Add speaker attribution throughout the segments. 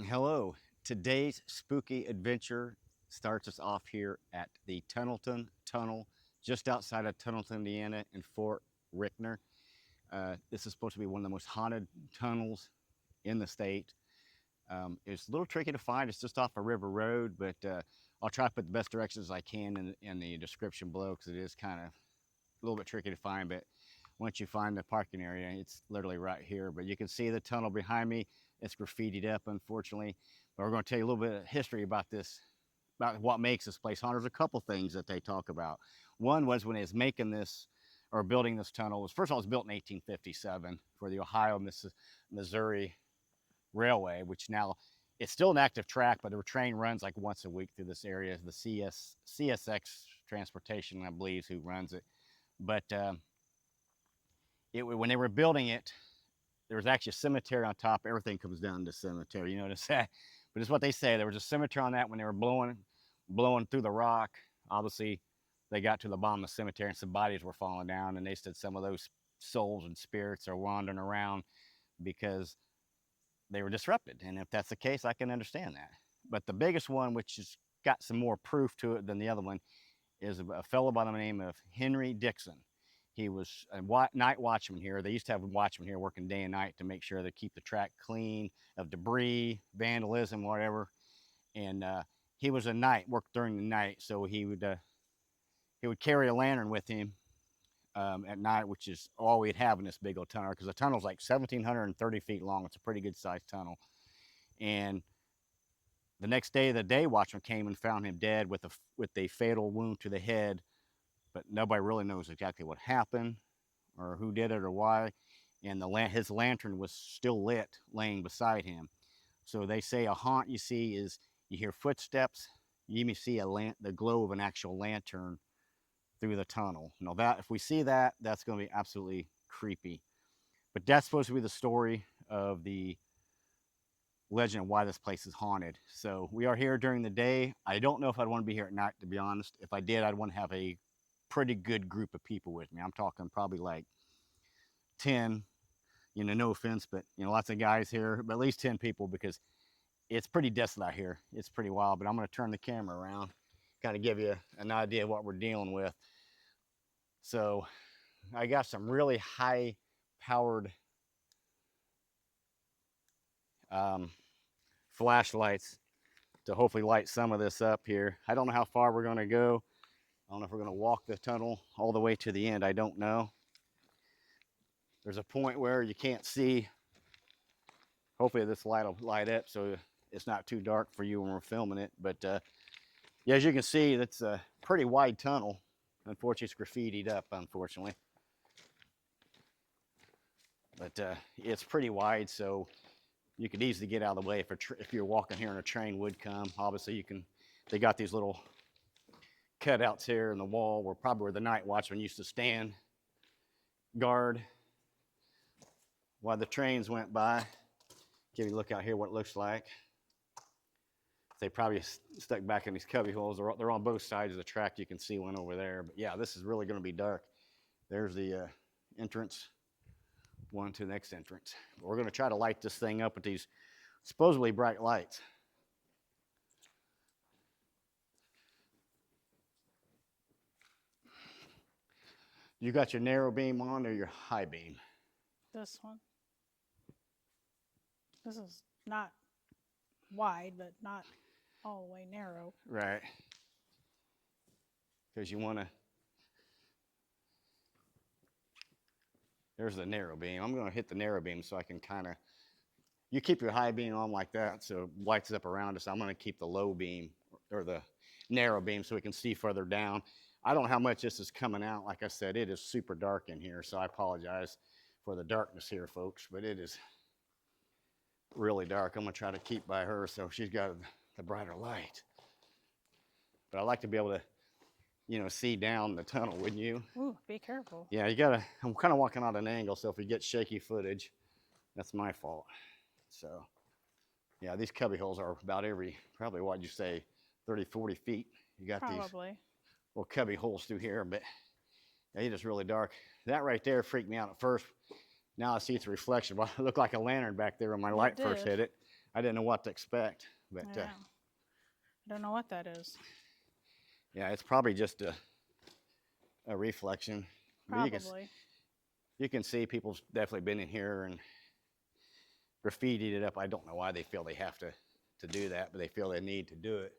Speaker 1: Hello. Today's spooky adventure starts us off here at the Tunnelton Tunnel, just outside of Tunnelton, Indiana, in Fort Rickner. This is supposed to be one of the most haunted tunnels in the state. It's a little tricky to find. It's just off a river road, but I'll try to put the best directions I can in the description below because it is kind of a little bit tricky to find. But once you find the parking area, it's literally right here. But you can see the tunnel behind me. It's graffitied up, unfortunately. But we're going to tell you a little bit of history about this, about what makes this place haunted. There's a couple things that they talk about. One was when they was making this or building this tunnel. Was first of all, it was built in 1857 for the Ohio Missouri Railway, which now it's still an active track, but the train runs like once a week through this area. The CSX Transportation, I believe, is who runs it. But when they were building it, there was actually a cemetery on top. Everything comes down to cemetery. You notice that? But it's what they say. There was a cemetery on that when they were blowing through the rock. Obviously, they got to the bottom of the cemetery and some bodies were falling down. And they said some of those souls and spirits are wandering around because they were disrupted. And if that's the case, I can understand that. But the biggest one, which has got some more proof to it than the other one, is a fellow by the name of Henry Dixon. He was a night watchman here. They used to have a watchman here working day and night to make sure they keep the track clean of debris, vandalism, whatever. And he was a night, worked during the night, so he would carry a lantern with him at night, which is all we'd have in this big old tunnel, because the tunnel's like 1,730 feet long. It's a pretty good sized tunnel. And the next day, the day watchman came and found him dead with a fatal wound to the head, but nobody really knows exactly what happened or who did it or why. And his lantern was still lit, laying beside him. So they say a haunt you see is you hear footsteps, you even see the glow of an actual lantern through the tunnel. Now that if we see that, that's going to be absolutely creepy. But that's supposed to be the story of the legend of why this place is haunted. So we are here during the day. I don't know if I'd want to be here at night, to be honest. If I did, I'd want to have a pretty good group of people with me. I'm talking probably like 10, no offense, but lots of guys here, but at least 10 people, because it's pretty desolate out here. It's pretty wild. But I'm going to turn the camera around, kind of give you an idea of what we're dealing with. So I got some really high powered flashlights to hopefully light some of this up here. I don't know how far we're going to go. I don't know if we're going to walk the tunnel all the way to the end. I don't know. There's a point where you can't see. Hopefully this light will light up so it's not too dark for you when we're filming it. But yeah, as you can see, that's a pretty wide tunnel. Unfortunately, it's graffitied up, unfortunately. But it's pretty wide, so you could easily get out of the way if you're walking here and a train would come. Obviously, they got these little cutouts here in the wall where the night watchman used to stand guard while the trains went by. Give you a look out here what it looks like. They probably stuck back in these cubby holes. They're on both sides of the track. You can see one over there. But yeah, this is really going to be dark. There's the entrance, one to the next entrance. But we're going to try to light this thing up with these supposedly bright lights. You got your narrow beam on or your high beam?
Speaker 2: This one. This is not wide, but not all the way narrow.
Speaker 1: Right. Because you want to. There's the narrow beam. I'm going to hit the narrow beam so I can kind of. You keep your high beam on like that so it lights up around us. I'm going to keep the low beam or the narrow beam so we can see further down. I don't know how much this is coming out. Like I said, it is super dark in here, so I apologize for the darkness here, folks, but it is really dark. I'm going to try to keep by her so she's got the brighter light. But I like to be able to, see down the tunnel, wouldn't you?
Speaker 2: Ooh, be careful.
Speaker 1: Yeah, I'm kind of walking on an angle, so if we get shaky footage, that's my fault. So, yeah, these cubby holes are about probably what'd you say, 30, 40 feet. You got these little cubby holes through here, but yeah, it is really dark. That right there freaked me out at first. Now I see its reflection. Well, it looked like a lantern back there when my light first hit it. I didn't know what to expect, but
Speaker 2: Yeah. I don't know what that is.
Speaker 1: yeah, it's probably just a reflection. But
Speaker 2: Probably.
Speaker 1: you can see people's definitely been in here and graffitied it up. I don't know why they feel they have to do that, but they feel they need to do it.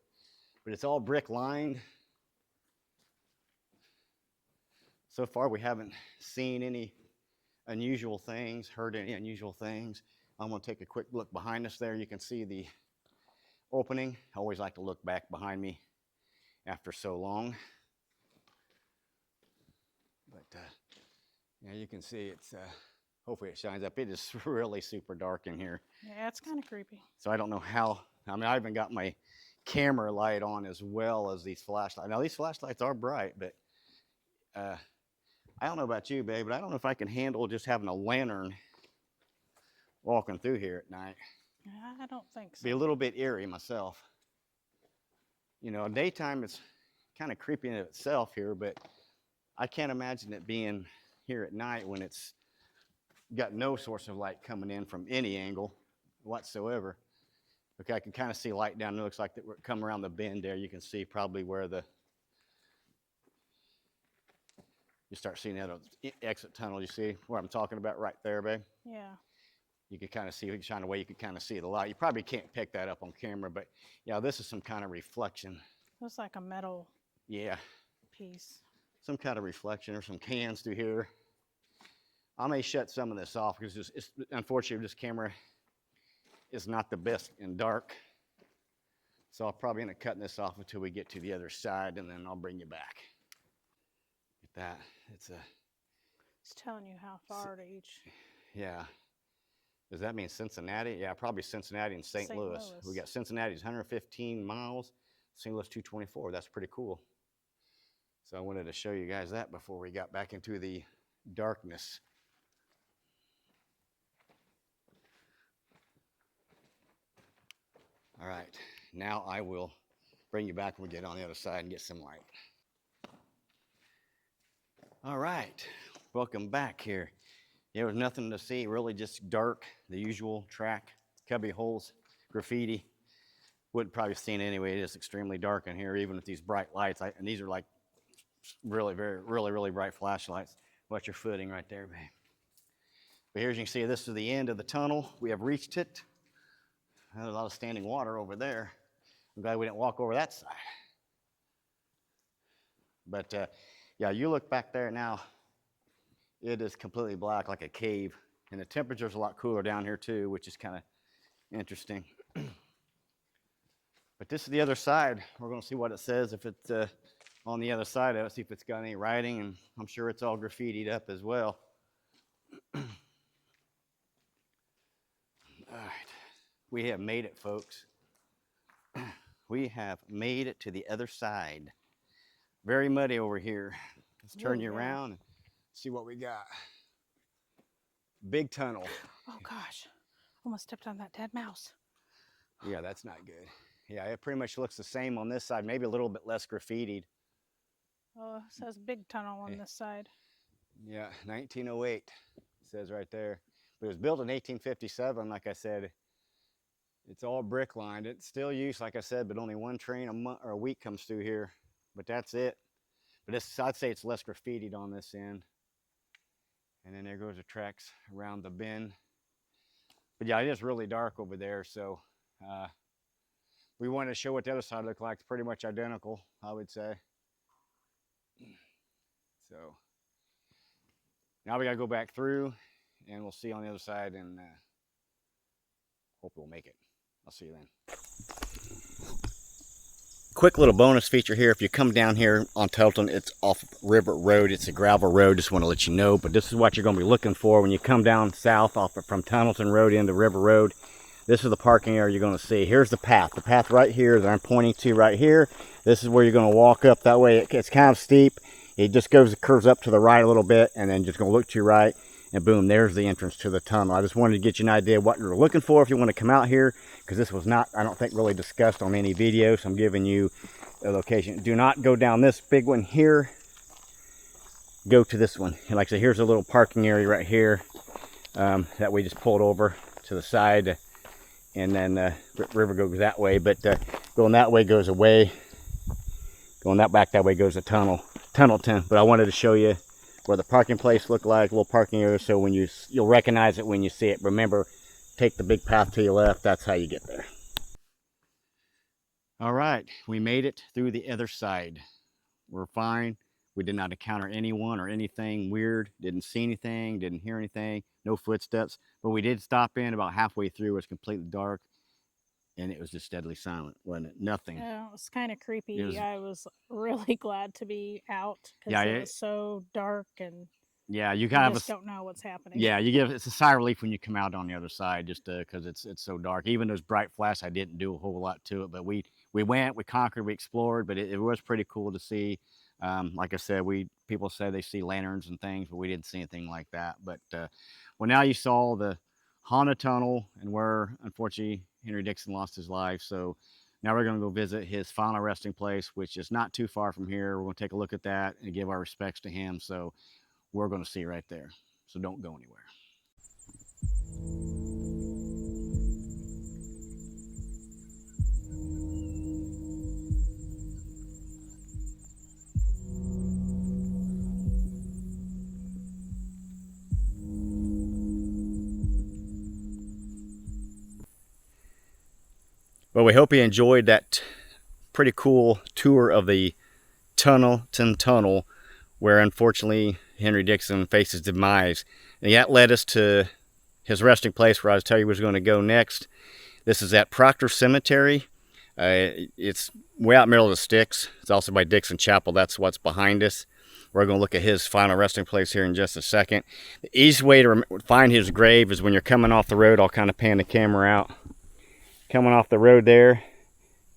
Speaker 1: But it's all brick lined. So far, we haven't seen any unusual things, heard any unusual things. I'm going to take a quick look behind us there. You can see the opening. I always like to look back behind me after so long. But yeah, you can see it's, hopefully it shines up. It is really super dark in here.
Speaker 2: Yeah, it's kind of creepy.
Speaker 1: So I don't know how, I mean, I even got my camera light on as well as these flashlights. Now these flashlights are bright, but I don't know about you, babe, but I don't know if I can handle just having a lantern walking through here at night.
Speaker 2: I don't think so.
Speaker 1: Be a little bit eerie myself. You know, daytime it's kind of creepy in itself here, but I can't imagine it being here at night when it's got no source of light coming in from any angle whatsoever. Okay, I can kind of see light down. It looks like that we're coming around the bend there. You can see probably where you start seeing that exit tunnel. You see where I'm talking about right there, babe?
Speaker 2: Yeah.
Speaker 1: You can kind of see, if you shine away, you can kind of see the light. You probably can't pick that up on camera, but yeah, this is some kind of reflection.
Speaker 2: Looks like a metal
Speaker 1: Yeah,
Speaker 2: piece.
Speaker 1: some kind of reflection or some cans through here. I may shut some of this off because it's unfortunately this camera is not the best in dark. So I'll probably end up cutting this off until we get to the other side, and then I'll bring you back. Get that.
Speaker 2: It's telling you how far to each.
Speaker 1: Yeah. Does that mean Cincinnati? Yeah, probably Cincinnati and St. Louis. We got Cincinnati's 115 miles, St. Louis 224. That's pretty cool. So I wanted to show you guys that before we got back into the darkness. All right, now I will bring you back when we get on the other side and get some light. All right, welcome back here. There was nothing to see, really just dark, the usual track, cubby holes, graffiti. Wouldn't probably seen it anyway. It is extremely dark in here, even with these bright lights. And these are like really bright flashlights. Watch your footing right there, babe. But here, as you can see, this is the end of the tunnel. We have reached it. There's a lot of standing water over there. I'm glad we didn't walk over that side. But yeah, you look back there now. It is completely black like a cave, and the temperature's a lot cooler down here too, which is kind of interesting. But this is the other side. We're going to see what it says if it's on the other side of it, see if it's got any writing, and I'm sure it's all graffitied up as well. All right, we have made it, folks. We have made it to the other side. Very muddy over here. Let's turn you around and see what we got. Big tunnel.
Speaker 2: Oh gosh, almost stepped on that dead mouse.
Speaker 1: Yeah, that's not good. Yeah, it pretty much looks the same on this side, maybe a little bit less graffitied.
Speaker 2: Oh, it says big tunnel on this side.
Speaker 1: Yeah, 1908, it says right there. But it was built in 1857, like I said. It's all brick lined. It's still used, like I said, but only one train a month or a week comes through here. But that's it. But this, I'd say it's less graffitied on this end. And then there goes the tracks around the bend. But yeah, it is really dark over there, so we wanted to show what the other side looked like. It's pretty much identical, I would say. So now we gotta go back through, and we'll see on the other side, and hope we'll make it. I'll see you then. Quick little bonus feature here. If you come down here on Tunnelton, it's off River Road. It's a gravel road. Just want to let you know. But this is what you're going to be looking for when you come down south off from Tunnelton Road into River Road. This is the parking area you're going to see. Here's the path. The path right here that I'm pointing to right here. This is where you're going to walk up. That way it's kind of steep. It just curves up to the right a little bit, and then just going to look to your right. And boom, there's the entrance to the tunnel. I just wanted to get you an idea of what you're looking for if you want to come out here, because this was not, I don't think, really discussed on any video, so I'm giving you a location. Do not go down this big one here. Go to this one. And like I said, here's a little parking area right here that we just pulled over to the side. and then river goes that way. But going that way goes away. Going back that way goes the Tunnelton. But I wanted to show you where the parking place looked like, a little parking area, so when you'll recognize it when you see it. Remember, take the big path to your left. That's how you get there. All right, we made it through the other side. We're fine. We did not encounter anyone or anything weird. Didn't see anything, didn't hear anything, no footsteps. But we did stop in about halfway through. It was completely dark, and it was just deadly silent, wasn't it? Nothing.
Speaker 2: Yeah, it was kind of creepy.
Speaker 1: Was,
Speaker 2: I was really glad to be out because
Speaker 1: yeah,
Speaker 2: it was so dark and
Speaker 1: yeah, you
Speaker 2: you
Speaker 1: kind of
Speaker 2: just don't know what's happening.
Speaker 1: Yeah, it's a sigh of relief when you come out on the other side, just because it's so dark. Even those bright flashes, I didn't do a whole lot to it, but we went, we conquered, we explored, but it was pretty cool to see. Like I said, people say they see lanterns and things, but we didn't see anything like that. But well, now you saw the haunted tunnel and where unfortunately Henry Dixon lost his life. So now we're going to go visit his final resting place, which is not too far from here. We're going to take a look at that and give our respects to him. So we're going to see right there. So don't go anywhere. Well, we hope you enjoyed that pretty cool tour of the Tunnelton Tunnel, where unfortunately Henry Dixon faced his demise. And that led us to his resting place, where I was telling you he was going to go next. This is at Proctor Cemetery. It's way out in the middle of the sticks. It's also by Dixon Chapel. That's what's behind us. We're going to look at his final resting place here in just a second. The easiest way to find his grave is when you're coming off the road. I'll kind of pan the camera out. Coming off the road there,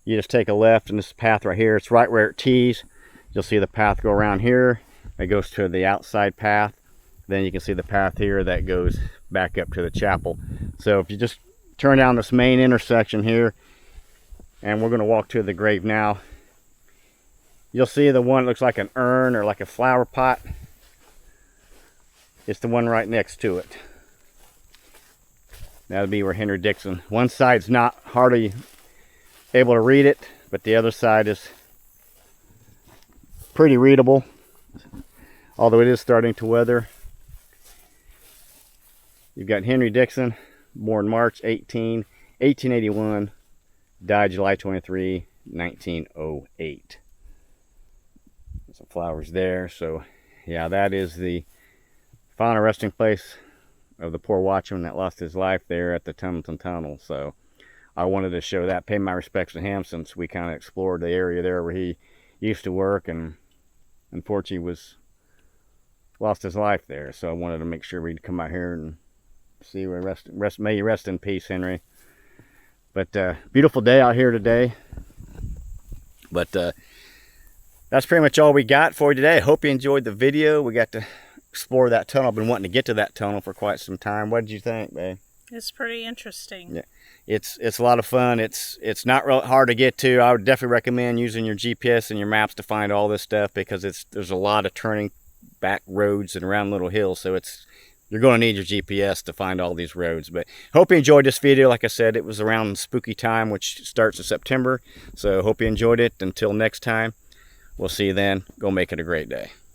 Speaker 1: you just take a left, and this path right here, it's right where it tees. You'll see the path go around here. It goes to the outside path. Then you can see the path here that goes back up to the chapel. So if you just turn down this main intersection here, and we're going to walk to the grave now, you'll see the one that looks like an urn or like a flower pot. It's the one right next to it. That'll be where Henry Dixon. One side's not hardly able to read it, but the other side is pretty readable, although it is starting to weather. You've got Henry Dixon, born March 1881, died July 23, 1908. Some flowers there. So yeah, that is the final resting place of the poor watchman that lost his life there at the Tunnelton Tunnel. So I wanted to show that, pay my respects to him, since we kind of explored the area there where he used to work and unfortunately lost his life there. So I wanted to make sure we'd come out here and see where may you rest in peace, Henry. But beautiful day out here today. But that's pretty much all we got for you today. I hope you enjoyed the video. We got to explore that tunnel. I've been wanting to get to that tunnel for quite some time. What did you think, babe?
Speaker 2: It's pretty interesting.
Speaker 1: Yeah, it's a lot of fun. It's not real hard to get to. I would definitely recommend using your GPS and your maps to find all this stuff, because there's a lot of turning back roads and around little hills. So you're going to need your GPS to find all these roads. But hope you enjoyed this video. Like I said, it was around spooky time, which starts in September. So hope you enjoyed it. Until next time, we'll see you then. Go make it a great day.